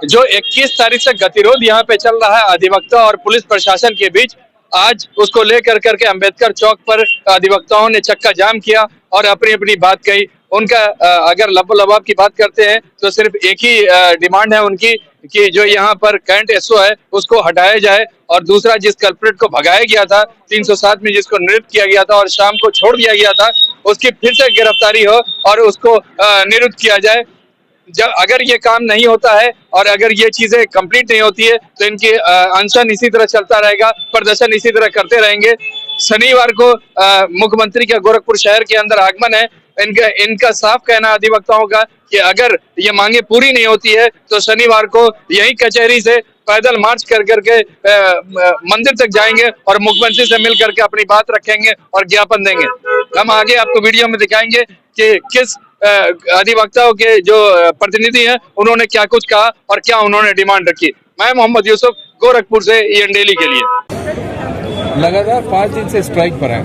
जो 21 तारीख से गतिरोध यहाँ पे चल रहा है अधिवक्ता और पुलिस प्रशासन के बीच, आज उसको लेकर करके अंबेडकर चौक पर अधिवक्ताओं ने चक्का जाम किया और अपनी अपनी बात कही। उनका अगर लबो-लबाब की बात करते हैं तो सिर्फ एक ही डिमांड है उनकी कि जो यहाँ पर करंट एसओ है उसको हटाया जाए, और दूसरा जिस कल्प्रिट को भगाया गया था 307 में, जिसको निरुद्ध किया गया था और शाम को छोड़ दिया गया था, उसकी फिर से गिरफ्तारी हो और उसको निरुद्ध किया जाए। जब अगर ये काम नहीं होता है और अगर ये चीजें कंप्लीट नहीं होती है तो इनकी अनशन इसी तरह चलता रहेगा, प्रदर्शन इसी तरह करते रहेंगे। शनिवार को मुख्यमंत्री का गोरखपुर शहर के अंदर आगमन है। इनका साफ कहना अधिवक्ताओं का कि अगर ये मांगे पूरी नहीं होती है तो शनिवार को यही कचहरी से पैदल मार्च कर करके मंदिर तक जाएंगे और मुख्यमंत्री से मिल करके अपनी बात रखेंगे और ज्ञापन देंगे। हम आगे आपको वीडियो में दिखाएंगे कि किस अधिवक्ताओं के जो प्रतिनिधि हैं उन्होंने क्या कुछ कहा और क्या उन्होंने डिमांड रखी। मैं मोहम्मद यूसुफ, गोरखपुर से ईएन डेली के लिए। लगातार 5 दिन से स्ट्राइक पर है,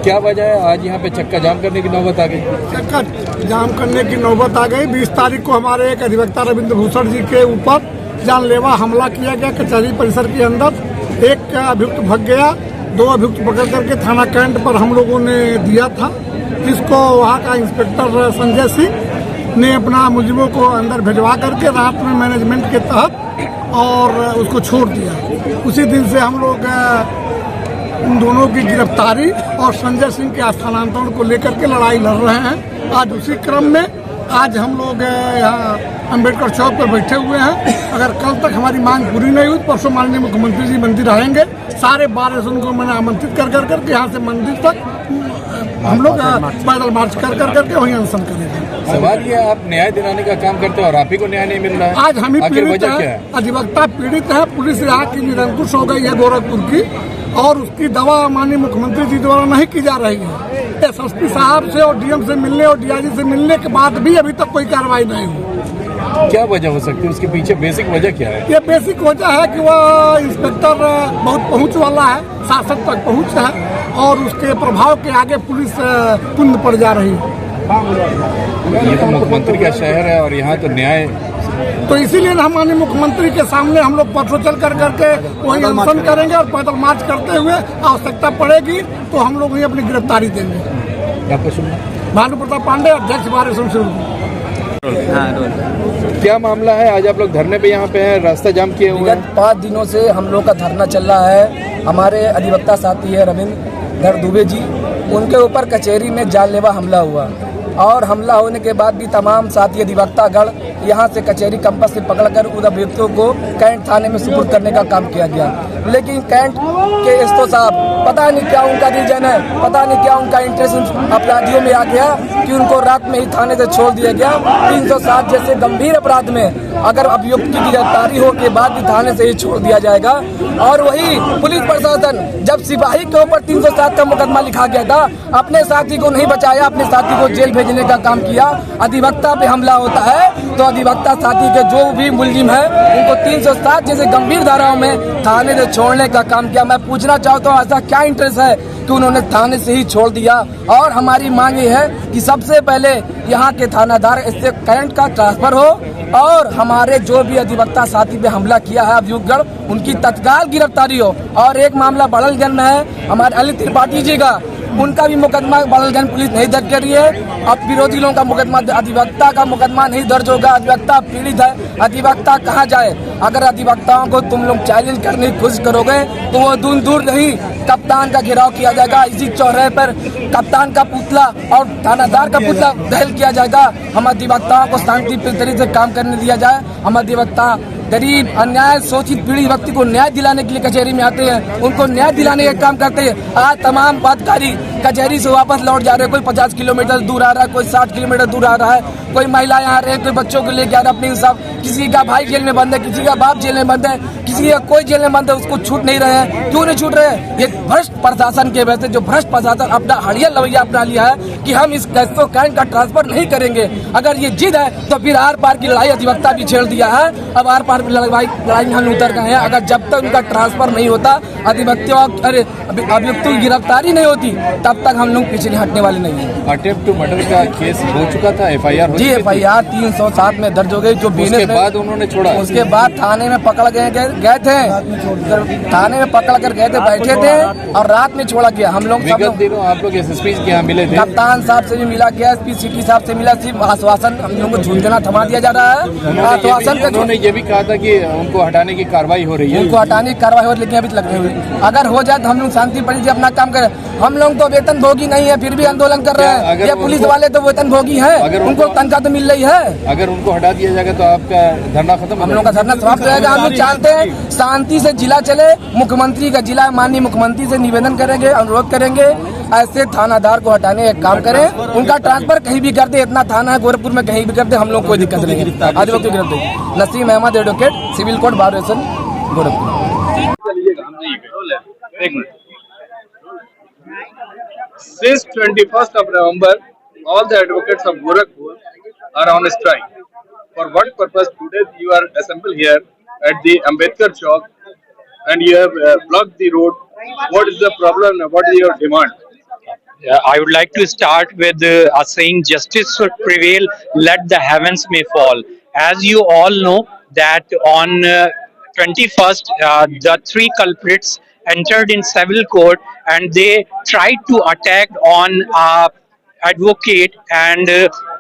क्या वजह है आज यहाँ पे चक्का जाम करने की नौबत आ गई? चक्का जाम करने की नौबत आ गई। 20 तारीख को हमारे एक अधिवक्ता रविंद्र भूषण जी के ऊपर जानलेवा हमला किया गया कचहरी परिसर के अंदर। एक अभियुक्त भाग गया, 2 अभियुक्त पकड़ करके थाना कैंट पर हम लोगों ने दिया था, जिसको वहाँ का इंस्पेक्टर संजय सिंह ने अपना मुलजिमों को अंदर भिजवा करके रात में मैनेजमेंट के तहत और उसको छोड़ दिया। उसी दिन से हम लोग उन दोनों की गिरफ्तारी और संजय सिंह के स्थानांतरण को लेकर के लड़ाई लड़ रहे हैं। आज उसी क्रम में आज हम लोग यहाँ अंबेडकर चौक पर बैठे हुए हैं। अगर कल तक हमारी मांग पूरी नहीं हुई, परसों माननीय मुख्यमंत्री जी मंदिर आएंगे। सारे 12 को मैंने आमंत्रित कर करके यहाँ से मंदिर तक हम लोग पैदल मार्च कर करके वहीं अनशन करेंगे। सवाल ये, आप न्याय दिलाने का काम करते हो और आप ही को न्याय नहीं मिल रहा है। आज हम ही पीड़ित हैं, अधिवक्ता पीड़ित है। पुलिस यहाँ की निरंकुश हो गई है गोरखपुर की, और उसकी दवा माननीय मुख्यमंत्री जी द्वारा नहीं की जा रही है। एसएसपी साहब से और डीएम से मिलने और डीआईजी से मिलने के बाद भी अभी तक कोई कार्रवाई नहीं हुई। क्या वजह हो सकती है? उसके पीछे बेसिक वजह क्या है? ये बेसिक वजह है कि वह इंस्पेक्टर बहुत पहुंच वाला है, शासन तक पहुंच है, और उसके प्रभाव के आगे पुलिस कुंद पड़ जा रही है। ये तो मुख्यमंत्री का शहर है और यहाँ तो न्याय, तो इसीलिए हम माननीय मुख्यमंत्री के सामने हम लोग परसों चल करके वही अनशन करेंगे और पैदल मार्च करते हुए आवश्यकता पड़ेगी तो हम लोग वही अपनी गिरफ्तारी देंगे। भानु प्रताप पांडे, अध्यक्ष बार एसोसिएशन। क्या मामला है? आज आप लोग धरने पे यहाँ पे हैं, रास्ता जाम किए हुए हैं। 5 दिनों से हम लोग का धरना चल रहा है। हमारे अधिवक्ता साथी है रविंद्र दुबे जी, उनके ऊपर कचहरी में जानलेवा हमला हुआ, और हमला होने के बाद भी तमाम साथी अधिवक्तागण यहाँ से कचहरी कैंपस से पकड़कर उन अभियुक्तों को कैंट थाने में सुपुर्द करने का काम किया गया। लेकिन कैंट के एसओ साहब, पता नहीं क्या उनका रीजन है, पता नहीं क्या उनका इंटरेस्ट अपराधियों में आ गया कि उनको रात में ही थाने से छोड़ दिया गया। 307 जैसे गंभीर अपराध में अगर अभियुक्त की गिरफ्तारी हो के बाद भी थाने से ही छोड़ दिया जाएगा। और वही पुलिस प्रशासन, जब सिपाही के ऊपर 307 का मुकदमा लिखा गया था, अपने साथी को नहीं बचाया, अपने साथी को जेल भेजने का काम किया। अधिवक्ता पे हमला होता है तो अधिवक्ता साथी के जो भी मुलजिम है उनको 307 जैसे गंभीर धाराओं में थाने से छोड़ने का काम किया। मैं पूछना चाहता हूँ, ऐसा क्या इंटरेस्ट है कि उन्होंने थाने से ही छोड़ दिया? और हमारी मांग ये है कि सबसे पहले यहाँ के थानादार इससे करंट का ट्रांसफर हो, और हमारे जो भी अधिवक्ता साथी पे हमला किया है अभियुक्तगण, उनकी तत्काल गिरफ्तारी हो। और एक मामला बड़लगंज में है, हमारे अली त्रिपाठी जी का, उनका भी मुकदमा बड़लगंज पुलिस नहीं दर्ज करी है। अब विरोधी लोगों का मुकदमा, अधिवक्ता का मुकदमा नहीं दर्ज होगा। अधिवक्ता पीड़ित है, अधिवक्ता कहाँ जाए? अगर अधिवक्ताओं को तुम लोग चैलेंज करने की कोशिश करोगे तो वो दूर दूर नहीं, कप्तान का घेराव किया जाएगा। इसी चौराहे पर कप्तान का पुतला और थानादार का पुतला दहल किया जाएगा। हम अधिवक्ताओं को शांतिपूर्ण तरीके से काम करने दिया जाए। हम अधिवक्ता गरीब, अन्याय, शोषित पीड़ित व्यक्ति को न्याय दिलाने के लिए कचहरी में आते हैं, उनको न्याय दिलाने का काम करते हैं। आज तमाम पदाधिकारी कचहरी से वापस लौट जा रहे हैं। कोई 50 किलोमीटर दूर आ रहा है, कोई 60 किलोमीटर दूर आ रहा है, कोई महिलाएं आ रहे हैं, कोई बच्चों को लेकर आ रहे हैं अपने हिसाब। किसी का भाई जेल में बंद है, किसी का बाप जेल में बंद है, किसी का कोई जेल में बंद है, उसको छूट नहीं रहे हैं। क्यों नहीं छूट रहे हैं? ये भ्रष्ट प्रशासन के वजह से, जो भ्रष्ट प्रशासन अपना हड़िया लवैया अपना लिया है कि हम इस कैसो कैंट का ट्रांसफर नहीं करेंगे। अगर ये जिद है तो फिर आर पार की लड़ाई अधिवक्ता भी छेड़ दिया है। अब आर पार लड़ाई में हम उतर गए हैं। अगर जब तक उनका ट्रांसफर नहीं होता, अभियुक्तों की गिरफ्तारी नहीं होती, तब तक हम लोग पीछे हटने वाले नहीं है। अटेम्प्ट टू मर्डर का केस हो चुका था, FIR हो जी, चुकी थी? FIR 307 में दर्ज हो गई। जो उसके बाद उन्होंने छोड़ा? उसके बाद थाने में पकड़ गए थे, थाने में पकड़ कर गए थे, बैठे थे और रात में छोड़ा गया। हम लोग विगत दिनों आप लोग SSP के यहाँ मिले थे? कप्तान साहब से भी मिला गया, SP सिटी साहब से मिला। सिर्फ आश्वासन हम लोग को झुंझुना थमा दिया जा रहा है। आश्वासन का उन्होंने ये भी कहा था कि उनको हटाने की कार्रवाई हो रही है। उनको हटाने की कार्रवाई हो रही है, लेकिन अभी तक नहीं हुई। अगर हो जाए तो हम लोग शांतिपूर्ण से अपना काम करें। हम लोग तो वेतन भोगी नहीं है, फिर भी आंदोलन कर रहे हैं। ये पुलिस वाले तो वेतन भोगी है, उनको तनख्वाह तो मिल रही है। अगर उनको हटा दिया जाएगा तो आपका धरना खत्म? हम लोग का धरना समाप्त हो जाएगा। हम लोग चाहते हैं शांति से जिला चले। मुख्यमंत्री का जिला माननीय मुख्यमंत्री से निवेदन करेंगे, अनुरोध करेंगे, ऐसे थानादार को हटाने का काम करें। उनका ट्रांसफर कहीं भी कर दे, इतना थाना है गोरखपुर में, कहीं भी कर दे, हम लोग कोई दिक्कत नहीं है। अधिवक्ता गिरफ्तार Naseem Ahmad advocate, civil court bar Gorakhpur. Since 21st of November, all the advocates of Gorakhpur are on strike. For what purpose today you are assembled here at the Ambedkar Chowk and you have blocked the road? What is the problem? What is your demand? I would like to start with a saying, justice should prevail, let the heavens may fall. As you all know that on 21st, the three culprits entered in civil court and they tried to attack on advocate, and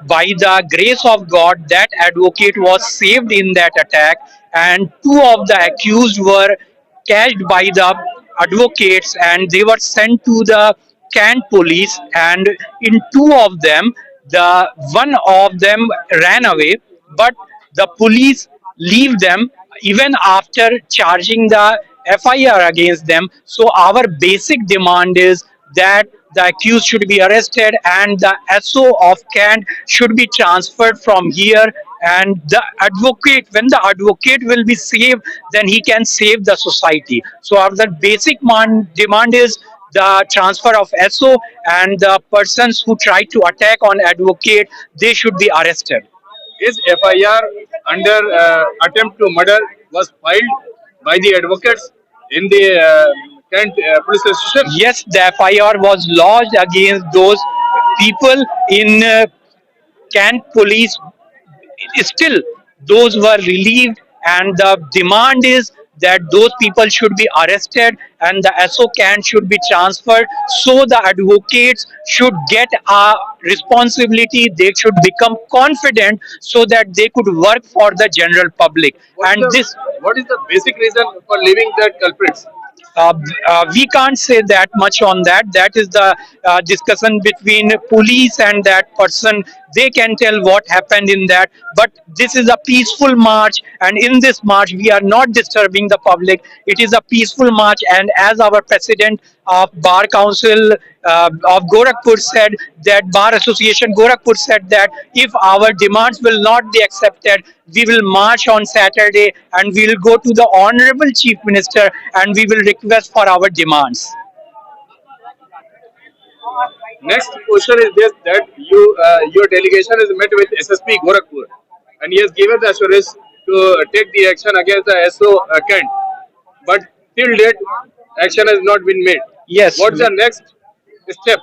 by the grace of God that advocate was saved in that attack, and two of the accused were catched by the advocates and they were sent to the Kent police, and in two of them the one of them ran away, but the police leave them even after charging the FIR against them. So our basic demand is that the accused should be arrested and the SO of Kent should be transferred from here, and the advocate, when the advocate will be saved, then he can save the society. So our the basic demand is the transfer of SO, and the persons who try to attack on advocate, they should be arrested. Is FIR under attempt to murder was filed by the advocates in the Kent police station? Yes, the FIR was lodged against those people in Kent police. Still, those were relieved, and the demand is that those people should be arrested and the SO Kent should be transferred, so the advocates should get a responsibility, they should become confident so that they could work for the general public. What is the basic reason for leaving the culprits? We can't say that much on that. That is the discussion between police and that person. They can tell what happened in that. But this is a peaceful march, and in this march, we are not disturbing the public. It is a peaceful march, and as our president of Bar Council of Gorakhpur said, that Bar Association Gorakhpur said that if our demands will not be accepted, we will march on Saturday and we will go to the Honorable Chief Minister and we will request for our demands. Next question is this: that your delegation is met with SSP Gorakhpur, and he has given the assurance to take the action against the SO Kent, but till date action has not been made. Yes. What's the next step?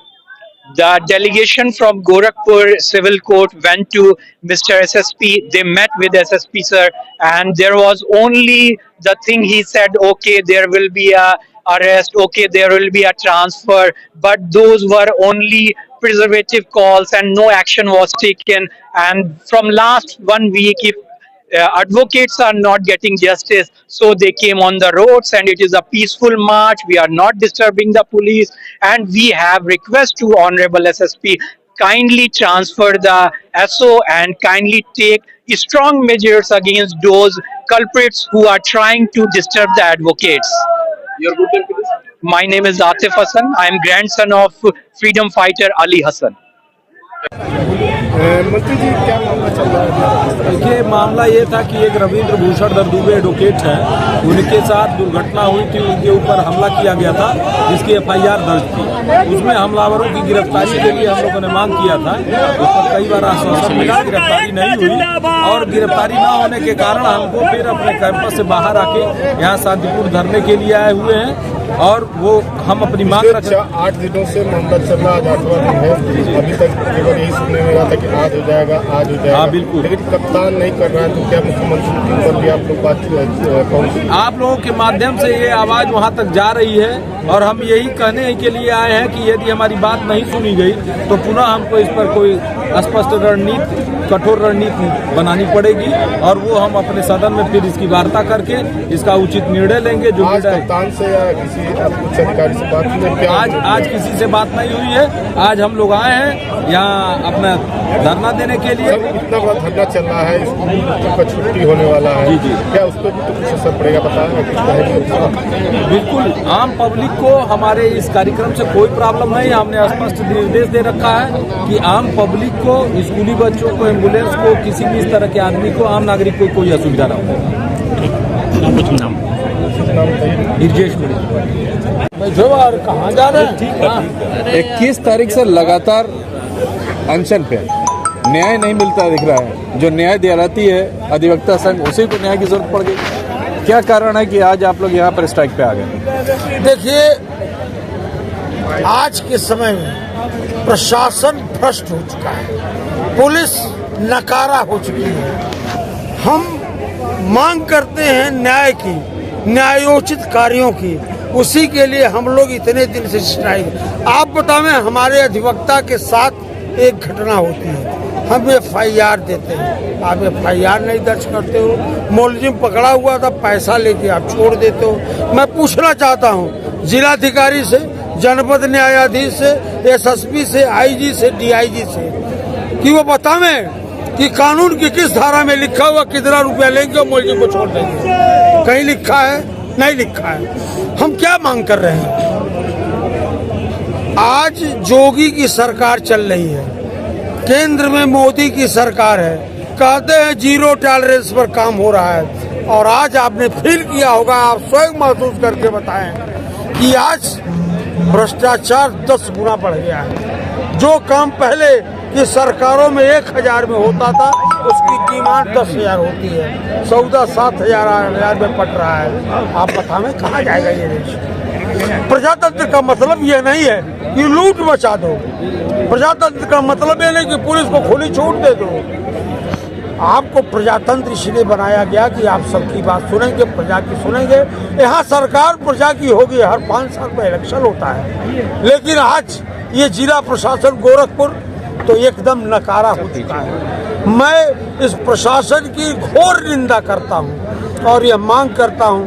The delegation from Gorakhpur Civil Court went to Mr. SSP. They met with SSP sir, and there was only the thing he said, okay, there will be a arrest, okay, there will be a transfer, but those were only preservative calls and no action was taken. And from last 1 week, if advocates are not getting justice, so they came on the roads, and it is a peaceful march. We are not disturbing the police, and we have request to Honorable SSP, kindly transfer the SO and kindly take strong measures against those culprits who are trying to disturb the advocates. Your good name, please. My name is Atif Hassan. I am grandson of freedom fighter Ali Hassan. मंत्री जी क्या मामला चल रहा है? देखिए, मामला ये था कि एक रविंद्र भूषण दर दुबे एडवोकेट हैं, उनके साथ दुर्घटना हुई थी, उनके ऊपर हमला किया गया था जिसकी FIR दर्ज थी। उसमें हमलावरों की गिरफ्तारी के लिए हम लोगों ने मांग किया था। उस पर कई बार आश्वासन मिला, गिरफ्तारी नहीं हुई, और गिरफ्तारी न होने के कारण हमको फिर अपने कैंपस से बाहर आके यहाँ शांतिपूर्ण धरने के लिए आए हुए हैं, और वो हम अपनी मांग रख 8 दिनों से मामला चल रहा, आज 8वां दिन है। अभी तक केवल यही सुनने में रहा था कि आज हो जाएगा, आज हो जाएगा। हाँ, बिल्कुल। लेकिन कप्तान नहीं कर रहा है, तो क्या मुख्यमंत्री के ऊपर भी आप लोग बात पहुंची? आप लोगों के माध्यम से ये आवाज वहाँ तक जा रही है, और हम यही कहने के लिए आए हैं कि यदि हमारी बात नहीं सुनी गई तो पुनः हमको इस पर कोई स्पष्ट रणनीति, कठोर रणनीति बनानी पड़ेगी, और वो हम अपने सदन में फिर इसकी वार्ता करके इसका उचित निर्णय लेंगे। जो आज कप्तान से या किसी उच्च अधिकारी से बात हुई? आज किसी से बात नहीं हुई है। आज हम लोग आए हैं यहाँ अपना धरना देने के लिए। इतना बड़ा धरना चल रहा है, स्कूल का छुट्टी होने वाला है। जी जी, क्या उस पर भी तो कुछ असर पड़ेगा, बताया? बिल्कुल, आम पब्लिक को हमारे इस कार्यक्रम से कोई प्रॉब्लम नहीं। हमने स्पष्ट निर्देश दे रखा है कि आम पब्लिक को, स्कूली बच्चों को, एम्बुलेंस को, किसी भी इस तरह के आदमी को, आम नागरिक को कोई असुविधा न हो। निर्देश कहाँ जा रहे हैं? 21 तारीख से लगातार अनशन पे, न्याय नहीं मिलता दिख रहा है। जो न्याय दिलाती है अधिवक्ता संघ, उसी को न्याय की जरूरत पड़ गई। क्या कारण है कि आज आप लोग यहाँ पर स्ट्राइक पे आ गए? देखिए, आज के समय में प्रशासन भ्रष्ट हो चुका है, पुलिस नकारा हो चुकी है। हम मांग करते हैं न्याय की, न्यायोचित कार्यों की। उसी के लिए हम लोग इतने दिन से स्ट्राइक। आप बतावें, हमारे अधिवक्ता के साथ एक घटना होती है, हम FIR देते हैं, आप FIR नहीं दर्ज करते हो। मुलजिम पकड़ा हुआ था, पैसा लेके आप छोड़ देते हो। मैं पूछना चाहता हूँ जिलाधिकारी से, जनपद न्यायाधीश से, SSP से, IG से, DIG से, कि वो बतावें कि कानून की किस धारा में लिखा हुआ कितना रुपया लेंगे और मुलजिम को छोड़ देंगे। कहीं लिखा है? नहीं लिखा है। हम क्या मांग कर रहे हैं? आज जोगी की सरकार चल रही है, केंद्र में मोदी की सरकार है, कहते हैं जीरो टॉलरेंस पर काम हो रहा है, और आज आपने फील किया होगा, आप स्वयं महसूस करके बताएं कि आज भ्रष्टाचार 10 गुना बढ़ गया है। जो काम पहले की सरकारों में 1000 में होता था, उसकी डिमांड 10,000 होती है। सौदा 7,000 में पड़ रहा है। आप बताएं कहाँ जाएगा ये देश? प्रजातंत्र का मतलब ये नहीं है कि लूट मचा दो। प्रजातंत्र का मतलब ये नहीं कि पुलिस को खुली छूट दे दो। आपको प्रजातंत्र इसलिए बनाया गया कि आप सबकी बात सुनेंगे, प्रजा की सुनेंगे। यहाँ सरकार प्रजा की होगी, हर 5 साल में इलेक्शन होता है। लेकिन आज ये जिला प्रशासन गोरखपुर तो एकदम नकारा हो चुका है। मैं इस प्रशासन की घोर निंदा करता हूँ और ये मांग करता हूँ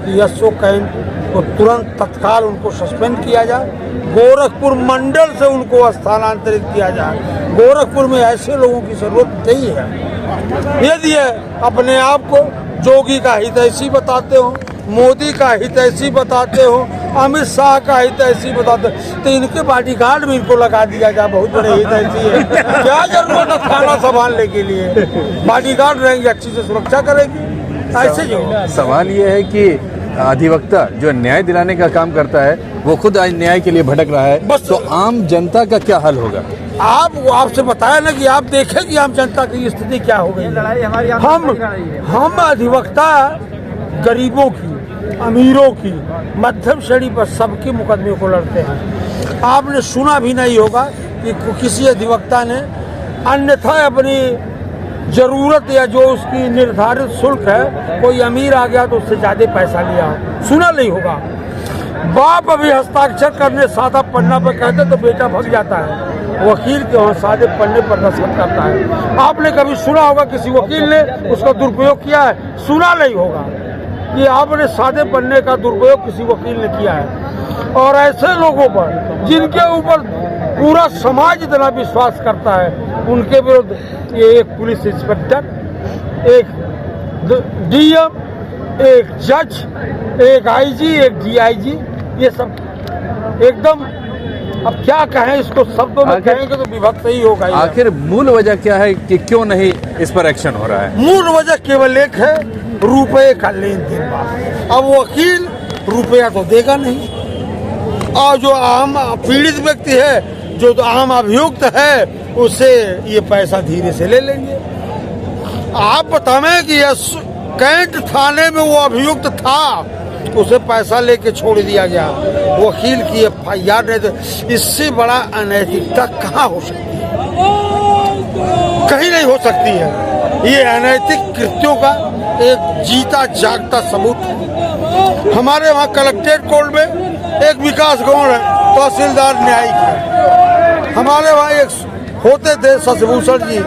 कि SO कैंट को तुरंत तत्काल उनको सस्पेंड किया जाए, गोरखपुर मंडल से उनको स्थानांतरित किया जाए। गोरखपुर में ऐसे लोगों की जरूरत नहीं है। यदि ये अपने आप को जोगी का हितैषी बताते हो, मोदी का हितैषी बताते हो, अमित शाह का हितैषी बताते हो, तो इनके बॉडीगार्ड में इनको लगा दिया जाए। बहुत बड़े हितैषी है, क्या जरूरत है थाना संभालने के लिए? बॉडीगार्ड रहेंगे, अच्छी से सुरक्षा करेगी। ऐसे जो सवाल ये है कि अधिवक्ता जो न्याय दिलाने का काम करता है, वो खुद आज न्याय के लिए भटक रहा है, तो आम जनता का क्या हल होगा? आपसे बताया ना कि आप देखें कि आम जनता की स्थिति क्या हो गई। हम अधिवक्ता गरीबों की, अमीरों की, मध्यम श्रेणी पर सबके मुकदमे को लड़ते हैं। आपने सुना भी नहीं होगा कि किसी अधिवक्ता ने अन्यथा अपनी जरूरत या जो उसकी निर्धारित शुल्क है, कोई अमीर आ गया तो उससे ज्यादा पैसा लिया, सुना नहीं होगा। बाप अभी हस्ताक्षर करने सादा पन्ना पर कहते तो बेटा भग जाता है। वकील के वहाँ सादे पन्ने पर दस्तखत करता है। आपने कभी सुना होगा किसी वकील ने उसका दुरुपयोग किया है? सुना नहीं होगा। ये आपने सादे पन्ने का दुरुपयोग किसी वकील ने किया है। और ऐसे लोगों पर जिनके ऊपर पूरा समाज इतना विश्वास करता है, उनके विरुद्ध ये एक पुलिस इंस्पेक्टर, एक डीएम, एक जज, एक आईजी, एक डीआईजी, ये सब एकदम, अब क्या कहें इसको, शब्दों में कहेंगे तो विभक्त ही होगा। आखिर मूल वजह क्या है कि क्यों नहीं इस पर एक्शन हो रहा है? मूल वजह केवल एक है, रुपए का लेन देन। अब वकील रुपया तो देगा नहीं, और जो आम पीड़ित व्यक्ति है, जो तो आम अभियुक्त है, उससे ये पैसा धीरे से ले लेंगे। आप बताएं कि कैंट थाने में वो अभियुक्त था, उसे पैसा लेके छोड़ दिया गया, वकील की एफआईआर नहीं। इससे बड़ा अनैतिकता कहाँ हो सकती है? कहीं नहीं हो सकती है। ये अनैतिक कृत्यों का एक जीता जागता सबूत है। हमारे वहाँ कलेक्ट्रेट कोर्ट में एक विकास गौड़ है, तहसीलदार न्यायिक है। हमारे वहाँ एक होते थे शशिभूषण जी,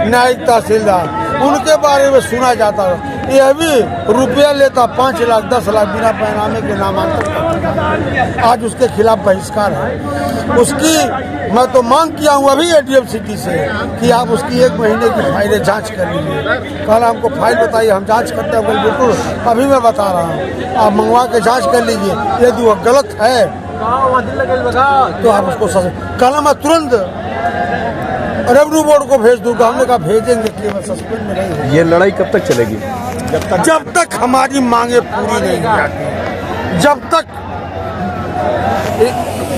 न्यायिक तहसीलदार, उनके बारे में सुना जाता था यह भी रुपया लेता 5 लाख 10 लाख बिना पैनामे के नामांकन। आज उसके खिलाफ बहिष्कार है। उसकी मैं तो मांग किया हूँ अभी एडीएम सिटी से कि आप उसकी 1 महीने की फाइलें जांच कर लीजिए। कल हमको फाइल बताइए, हम जांच करते हैं। बिल्कुल अभी मैं बता रहा हूँ, आप मंगवा के जांच कर लीजिए। यदि वह गलत है तो आप उसको कल मैं तुरंत रेवेन्यू बोर्ड को भेज दूंगा। हमने कहा भेजेंगे कि मैं सस्पेंड में नहीं। ये लड़ाई कब तक चलेगी? जब तक हमारी मांगे पूरी नहीं हो जाती, जब तक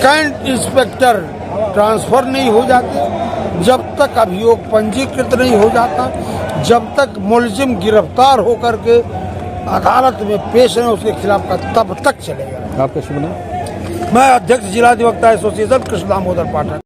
कैंट इंस्पेक्टर ट्रांसफर नहीं हो जाते, जब तक अभियोग पंजीकृत नहीं हो जाता, जब तक मुलजिम गिरफ्तार होकर के अदालत में पेश है उसके खिलाफ का, तब तक चलेगा। आपका शुभ नाम? मैं अध्यक्ष जिला अधिवक्ता एसोसिएशन कृष्ण दामोदर पाठक।